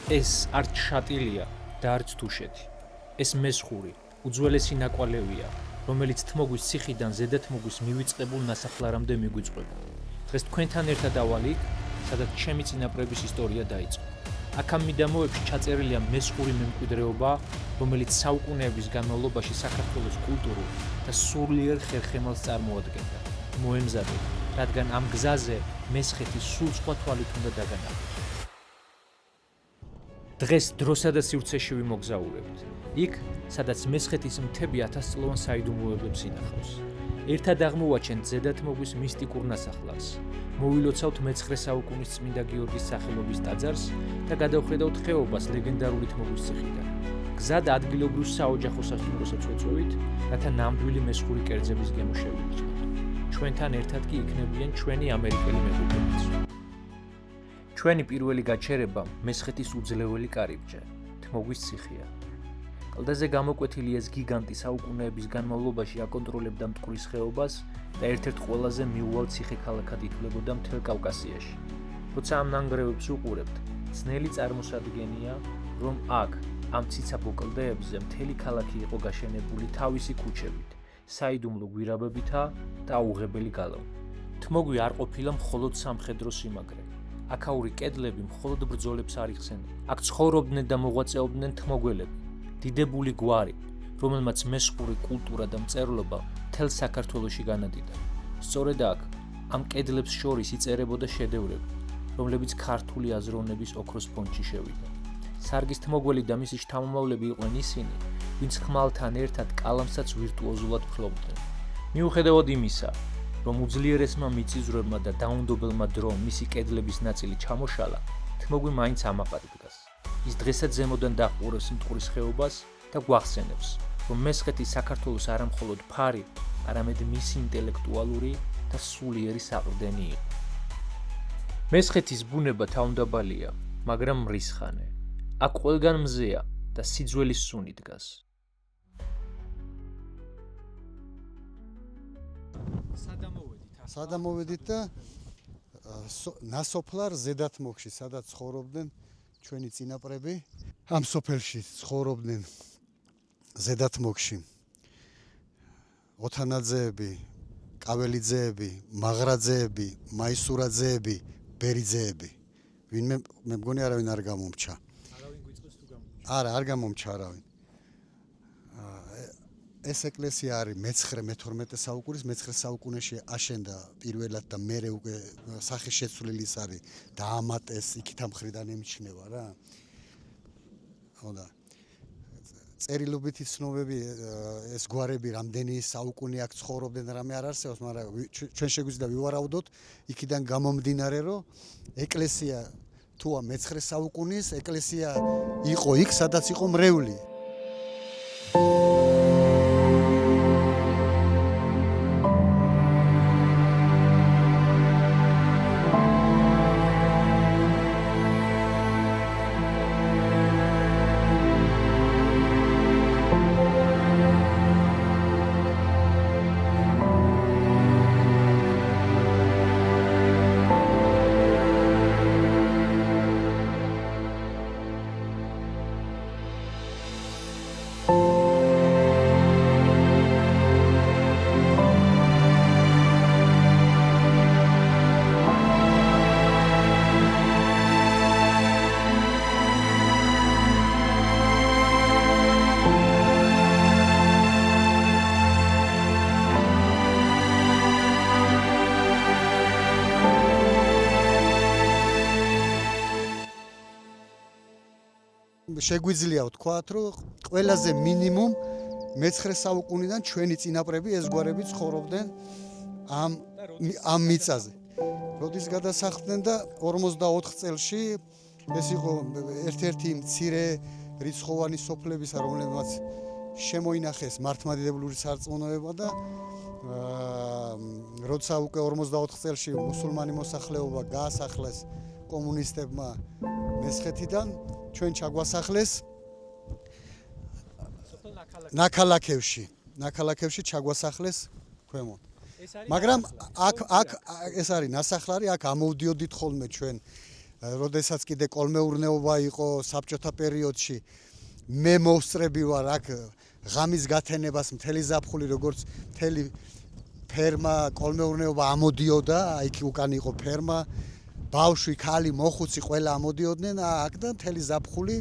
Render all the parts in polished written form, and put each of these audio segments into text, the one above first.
ეს არც შატილია და არც თუშეთი. ეს მესხური, უძველესი ნაკვალევია, რომელიც თმოგვის ციხიდან ზედათმოგვის მივიწყებულ ნასახლარამდე მიგვიწყება. დღეს თქვენთან ერთად ავალ იქ, სადაც ჩემი წინაპრების ისტორია დაიწყო. აქ ამ მიდამოებში ჩაწერილია მესხური მემკვიდრეობა, რომელიც საუკუნეების განმავლობაში საქართველოს კულტურულ და სულიერ ხერხემალს წარმოადგენდა. მოემზადეთ, რადგან ამ გზაზე მესხეთი სულ სხვა თვალით უნდა დაგანახოთ. დღეს დროსა და სივრცეში ვიმოგზაურებთ. იქ, სადაც მესხეთის მთები 1000 წლოვან საიდუმლოებებს ინახავს. ერთად აღმოვაჩენთ ზედათმოგვის მისტიკურ ნასახლარს. მოვილოცავთ მე-9 საუკუნის წმინდა გიორგის სახელობის ტაძარს და გადავხედავთ ხეობას ლეგენდარული თმოგვის ციხიდან. გზად ადგილობრივ საოჯახო სასტუმროსაც ვეწვევით, რათა ნამდვილი მესხური კერძების გემო შევივიწყოთ. ჩვენთან ერთად კი იქნებიან ჩვენი ამერიკელი მეგობრებიც. ჩვენი პირველი გაჩერება მესხეთის უძლეველი კარიბჭე, თმოგვის ციხეა. კლდეზე გამოკვეთილი ეს გიგანტი საუკუნეების განმავლობაში აკონტროლებდა მტკვრის ხეობას და ერთ-ერთ ყველაზე მიუვალ ციხე-ქალაქად ითვლებოდა მთელ კავკასიაში. როცა ამ ნანგრევებს უყურებთ, ძნელი წარმოსადგენია, რომ აქ, ამ ციცაბო კლდეებზე მთელი ქალაქი იყო გაშენებული თავისი ქუჩებით, საიდუმლო გვირაბებითა და აუღებელი გალავნით. თმოგვი არ ყოფილა მხოლოდ სამხედრო სიმაგრე. აქაური კედლები მხოლოდ ბრძოლებს არ იხსენებდა. აქ ცხოვრობდნენ და მოღვაწეობდნენ თმოგველები, დიდებული გვარი, რომელმაც მესხური კულტურა და მწერლობა მთელ საქართველოში განადიდა. სწორედ აქ, ამ კედლებს შორის იწერებოდა შედევრები, რომლებიც ქართული აზროვნების ოქროს ფონდში შევიდა. სარგის თმოგველი და მისი შთამომავლები იყვნენ ისინი, ვინც ხმალთან ერთად კალამსაც ვირტუოზულად ფლობდნენ. მიუხედავად იმისა, რომ უძლიერესმა მიწისძვრებმა და დაუნდობელმა დრომ მისი კედლების ნაწილი ჩამოშალა, თმოგვი მაინც ამაყად დგას. ის დღესაც ზემოდან დაჰყურებს მტკვრის ხეობას და გვახსენებს, რომ მესხეთი საქართველოს არა მხოლოდ ფარი, არამედ მისი ინტელექტუალური და სულიერი საყრდენი იყო. მესხეთის ბუნება თავმდაბალია, მაგრამ მრისხანე. აქ ყველგან მზეა და სიძველის სუნი დგას. სად ამოვედით და ნასოფლარ ზედათმოგში, სადაც ცხოვრობდნენ ჩვენი წინაპრები. ამ სოფელში ცხოვრობდნენ ზედათმოგში ოთანაძეები, კაველიძეები, მაღრაძეები, მაისურაძეები, ბერიძეები. ვინმე მე მგონი არავინ არ გამომჩა. არავინ გვიწყებს თუ გამომჩა? არა, არ გამომჩა არავინ. ეს ეკლესია არის მე-12 საუკუნის, მე-9 საუკუნეში აშენდა პირველად და მერე უკვე სახის შეცვლილი არის დაამატეს, იქით ამ მხრიდან ემჩნევა რა. ხოდა წერილობითი ცნობები ეს გვარები რამდენი საუკუნე აქ ცხოვრობდნენ რამე არ არსებობს, მაგრამ ჩვენ შეგვიძლია ვივარაუდოთ იქიდან გამომდინარე, რომ ეკლესია თუა მე-9 საუკუნის ეკლესია იყო იქ, სადაც იყო მრევლი. შეგვიძლია ვთქვათ, რომ ყველაზე მინიმუმ მე-9 საუკუნიდან ჩვენი წინაპრები ეს გვარები ცხოვრობდნენ ამ მიწაზე. როდის გადასახლდნენ და 44 წელში ეს იყო ერთ-ერთი მცირე რიცხოვანი სოფლებისა, რომლებმაც შემოინახეს მართლმადიდებლური სარწმუნოება და როცა უკვე 44 წელში მუსულმანი მოსახლეობა გაასახლეს კომუნისტებმა მესხეთიდან, ჩვენ ჩაგვასახლეს ნაქალაქევში ჩაგვასახლეს ქვემოთ. მაგრამ აქ ეს არის ნასახლარი, აქ ამოვდიოდით ხოლმე ჩვენ როდესაც კიდე კოლმეურნეობა იყო საბჭოთა პერიოდში, მე მოვსწრები ვარ აქ ღამის გათენებას მთელი ზაფხული, როგორც მთელი ფერმა კოლმეურნეობა ამოდიოდა, იქ უკან იყო ფერმა, ბავშვი, ქალი, მოხუცი ყველა ამოდიოდნენ აქ და მთელი ზაფხული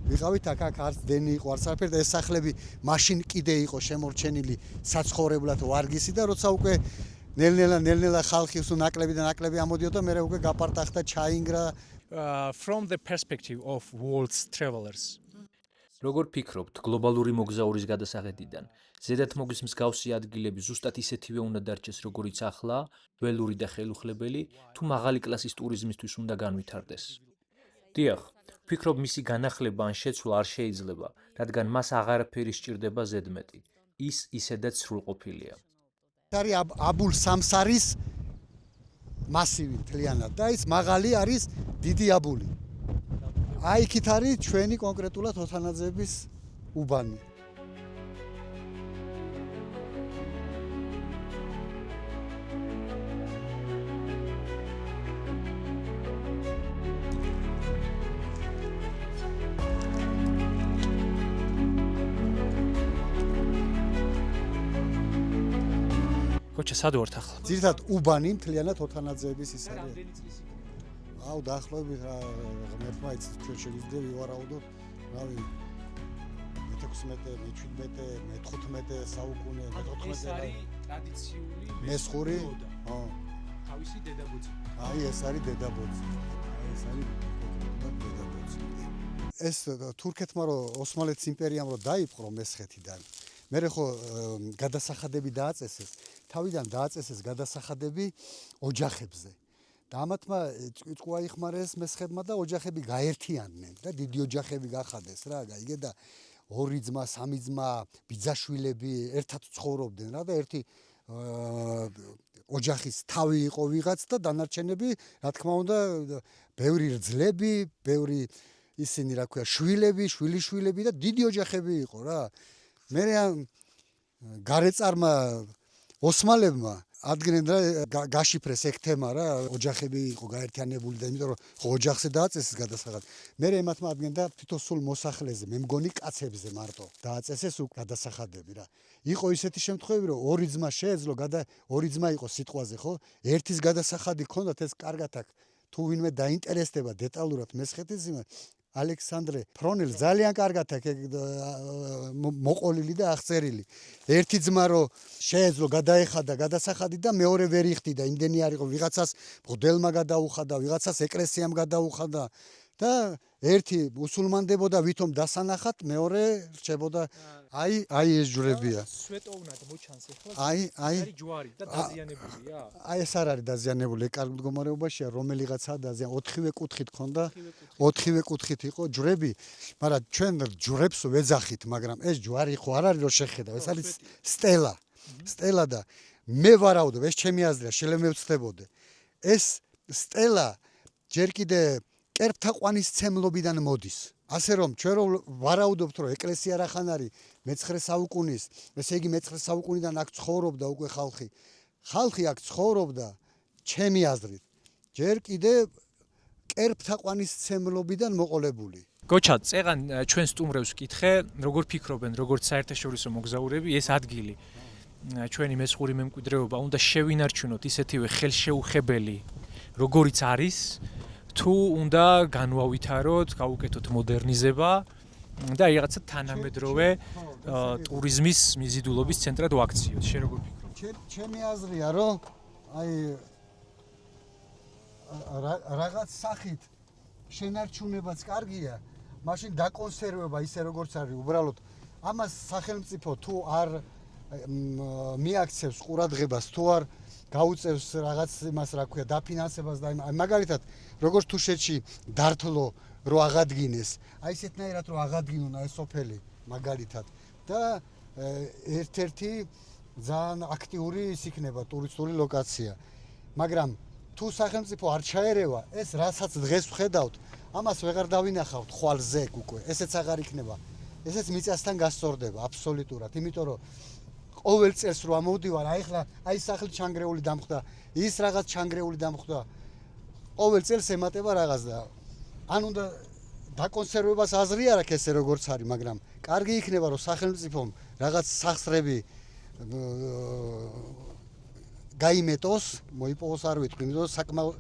ვიყავით აქ არც დენი იყო, არც არაფერი და ეს სახლები მაშინ კიდე იყო შემორჩენილი საცხოვრებლად ვარგისი და როცა უკვე ნელ-ნელა ხალხი ნაკლები და ნაკლები ამოდიოდა, მე უკვე გაპარტახდა, ჩაინგრა. From the perspective of world travelers. როგორ ფიქრობთ, გლობალური მოგზაურის გადასახედიდან, ზედათმოგის მსგავსი ადგილები ზუსტად ისეთივე უნდა დარჩეს, როგორიც ახლა, ველური და ხელუხლებელი, თუ მაღალი კლასის ტურიზმისთვის უნდა განვითარდეს? დიახ, ვფიქრობ, მისი განახლება ან შეცვლა არ შეიძლება, რადგან მას აღარაფერი სჭირდება ზედმეტი. ის ისედაც სრულყოფილია. არის აბულ სამსარის მასივი მთლიანად და ის მაღალი არის დიდი აბული. აი იქით არის ჩვენი კონკრეტულად ოთანაძეების უბანი. ხოჩა სად ვართ ახლა? ძირითადად უბანი მთლიანად ოთანაძეების ის არის. აუ დაახლოებით ღმერთმა იცის ჩვენ შეგვიძლია ვივარაუდოთ, რავი, მე-16, მე-17, მე-15 საუკუნე, მე-14 ეს არის ტრადიციული მესხური, თავისი დედაბოძი. აი ეს არის დედაბოძი. ეს არის დედაბოძი. ეს თურქეთმა რო ოსმალეთის იმპერიამ რო დაიპყრო მესხეთიდან, მერე ხო გადასახადები დააწესეს, თავიდან დააწესეს გადასახადები ოჯახებზე. და ამათმა წვა იხმარეს მესხებმა და ოჯახები გაერთიანდნენ და დიდი ოჯახები გახადეს რა, გაიგე და ორი ძმა, სამი ძმა, ბიძაშვილები ერთად ცხოვრობდნენ რა და ერთი ოჯახის თავი იყო ვიღაც და დანარჩენები, რა თქმა უნდა, ბევრი რძლები, ბევრი ისინი რა ქვია, შვილები, შვილიშვილები და დიდი ოჯახები იყო რა. მე გარეწარმა ოსმალებმა ადგენენ რა გაშიფრეს ეგ თემა რა, ოჯახები იყო გაერთიანებული და იმიტომ რომ ხო ოჯახზე დააწესეს გადასახადი. მე ემათმა ადგენდა თვითონ სულ მოსახლეზე, მე მგონი კაცებზე მარტო დააწესეს უკ გადასახადები რა. იყო ისეთი შემთხვევები რომ ორი ძმა შეეძლო, ორი ძმა იყო სიტყვაზე ხო, ერთის გადასახადი ჰქონდათ, ეს კარგად აქ თუ ვინმე დაინტერესდება დეტალურად მესხეთის იმას ალექსანდრე ფრონელი ძალიან კარგად აქ მოყოლილი და აღწერილი. ერთი ძმა რო შეეძლო გადაეხადა გადასახადი და მეორე ვერ იხდიდა, იმდენი არ იყო, ვიღაცას მღვდელმა გადაუხადა, ვიღაცას ეკლესიამ გადაუხადა და ერთი მუსულმანდებოდა ვითომ დასანახად, მეორე რჩებოდა აი ეს ჯვრებია. სვეტოვნად მოჩანს ახლა. აი არის ჯვარი და დაზიანებულია. აი ეს არ არის დაზიანებული, კარგ მდგომარეობაშია, რომელიღაცა დაზიანებული, 4-ვე კუთხით ქონდა, 4-ვე კუთხით იყო ჯვრები, მაგრამ ჩვენ ჯვრებს ვეძახით, მაგრამ ეს ჯვარი ხო არ არის რომ შეხედავ, ეს არის სტელა. სტელა და მე ვარაუდობ, ეს ჩემი აზრია, შეიძლება მევცდებოდე. ეს სტელა ჯერ კიდე კერპთაყვანის ცემლობიდან მოდის. ასე რომ ჩვენ რო ვარაუდობთ რომ ეკლესია რახან არის მე-9 საუკუნის, ესე იგი მე-9 საუკუნიდან აქ ცხოვრობდა უკვე ხალხი. ხალხი აქ ცხოვრობდა ჩემი აზრით. ჯერ კიდე კერპთაყვანის ცემლობიდან მოყოლებული. გოჩა, წეღან ჩვენ სტუმრებს ვკითხე, როგორ ფიქრობენ, როგორც საერთაშორისო მოგზაურები, ეს ადგილი ჩვენი მესხური მემკვიდრეობა უნდა შევინარჩუნოთ ისეთივე ხელშეუხებელი, როგორიც არის, თუ უნდა განვავითაროთ, გავუკეთოთ მოდერნიზება და რაღაცა თანამედროვე ტურიზმის მიზიდულობის ცენტრად ვაქციოთ. შენ როგორ ფიქრობ? ჩემი აზრია, რომ აი რაღაც სახით შენარჩუნებაც კარგია, მაშინ დაკონსერვება ისე როგორც არის, უბრალოდ ამას სახელმწიფო თუ არ მიაქცევს ყურადღებას, თუ არ გაუწევს რაღაც იმას, რა ქვია, დაფინანსებას და მაგალითად, როგორც თუშეთში დართლო რო აღადგინეს, აი ესეთნაირად რო აღადგინონ ეს სოფელი მაგალითად და ერთ-ერთი ძალიან აქტიური ის იქნება ტურისტული ლოკაცია. მაგრამ თუ სახელმწიფო არ ჩაერევა, ეს რასაც დღეს ვხედავთ, ამას ვეღარ დავინახავთ ხვალზე უკვე. ესეც აღარ იქნება. ესეც მიწასთან გასწორდება აბსოლუტურად, იმიტომ რომ ყოველ წელს რო ამოვდივარ, აი ხლა აი სახლი ჩანგრეული დამხვდა, ის რაღაც ჩანგრეული დამხვდა. ყოველ წელს ემატება რაღაც და ან უნდა დაკონსერვებას აზრი არ აქვს ესე როგორც არის, მაგრამ კარგი იქნება რომ სახელმწიფომ რაღაც სახსრები გაიმეტოს, მოიპოვოს არ ვიტყვი, იმიტომ რომ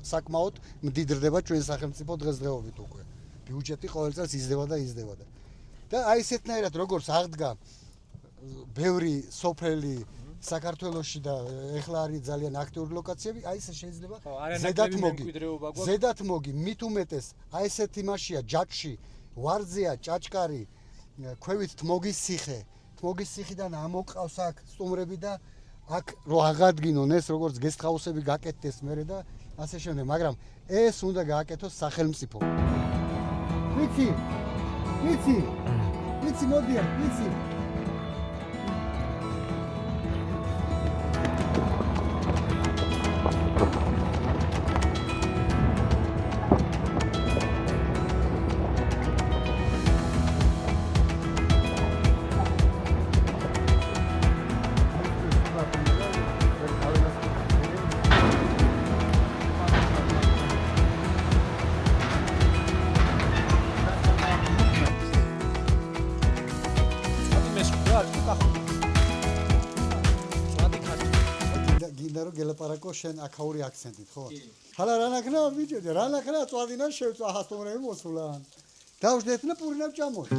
საკმაოდ მდიდრდება ჩვენ სახელმწიფო დღესდღეობით უკვე. ბიუჯეტი ყოველ წელს იზრდება და და აი ესეთნაირად როგორც აღდგა ბევრი სოფელი საქართველოში და ეხლა არის ძალიან აქტიური ლოკაციები, აი ესე შეიძლება ზედათ მოგი, მით უმეტეს აი ესეთ იმაშია ჯაჭში, ვარძია, ჭაჭკარი, ქვევით თმოგის ციხიდან ამოყავს აქ სტუმრები და აქ რო აღადგინონ ეს როგორც გესტჰაუსები გაკეთდეს მერე და ასე შემდეგ, მაგრამ ეს უნდა გააკეთოს სახელმწიფო. ვიცი მოდიან, ვიცი. გინდა რომ გელაპარაკო შენ აქაური აქცენტით, ხო? ხალა რანაქნა ვიჭერდი, რანაქნა წვადინა შევწვა ჰასტომრები მოსულან. დავждეთნა პურინა ჭამოს.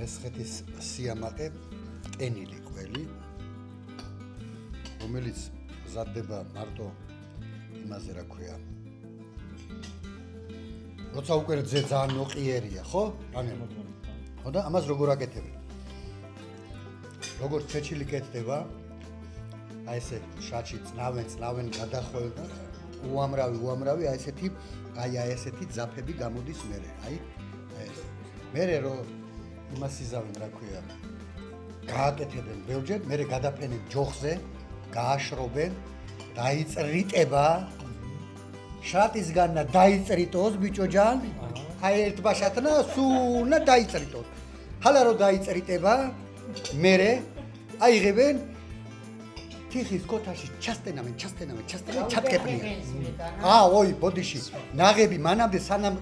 მესხეთის სიამაყე ტენილი ყველი, რომელიც მზადდება მარტო იმაზე რა ქვია. როცა უკვე ძე ძალიან ნოყიერია, ხო? ხო და ამას როგორ აკეთებენ? როგორ ცეჩილი კეთდება? აი ესე შაჩი წნავენ გადახვევენ და უამრავი აი ესეთი ძაფები გამოდის მერე. აი ეს. მერე რო იმას იზავენ რა ქვია. გააკეთებენ ბევრჯერ, მერე გადაფენენ ჯოხზე, გააშრობენ, დაიწრიტება. შრატისგანნა დაიწრიტოს ბიჭოჯან. აი ერთ ბაშათნა სუნა დაიწრიტოს. ჰალა რო დაიწრიტება, მერე აიღებენ თიხის ქოთაში ჩასტენავენ, ჩატკეპნიან. ოი, ბოდიში. ნაღები მანამდე სანამ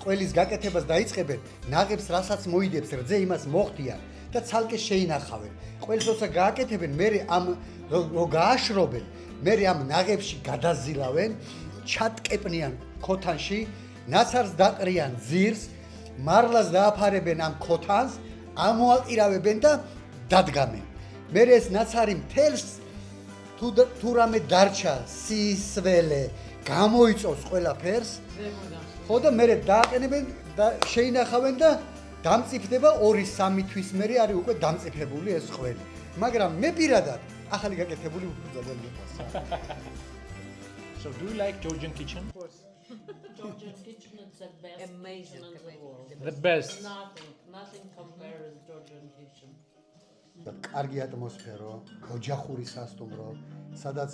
ყველის გაკეთებას დაიწყებენ, ნაღებს რასაც მოიდებს რძე იმას მოხდიან და ცალკე შეინახავენ. ყველს როცა გააკეთებენ, მერე ამ რო გააშრობენ, მერე ამ ნაღებში გადაზილავენ, ჩატკეპნიან ქოთანში, ნაცარს დაყრიან ძირს, მარლას დააფარებენ ამ ქოთანს, ამოაყირავებენ და დადგამენ. მერე ეს ნაცარი მთელს თუ რამე დარჩა სისველე, გამოიწოვს ყველაფერს. ხო და მერე დააყენებენ და შეინახავენ და დამწიფდება 2-3 თვის მერე არის უკვე დამწიფებული ეს ყველი. მაგრამ მე პირადად ახალი გაკეთებული უფრო ძალიან მიყვარს. So do you like Georgian kitchen? Of course. Georgian kitchen is the best. Amazing. The best. Nothing compares Georgian kitchen. კარგი ატმოსფერო, ოჯახური სასტუმრო, სადაც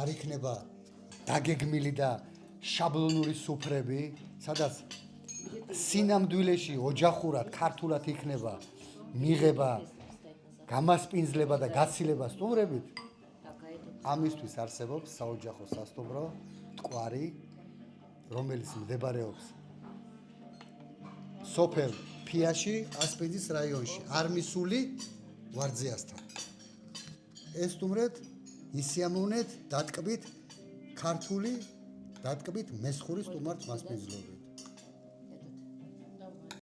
არ იქნება დაგეგმილი და შაბლონური სუფრები, სადაც სინამდვილეში ოჯახურად, ქართულად იქნება მიღება, გამასპინძლება და გაცილება სტუმრებით. ამისთვის არსებობს საოჯახო სასტუმრო ტყვარი, რომელიც მდებარეობს სოფელ ფიაში, ასპინძის რაიონში, არმისული ვარძიასთან. ეს სტუმრეთ ისიამოვნეთ დატკბით ქართული, დატკბით მესხური სტუმარს მასპინძლობი.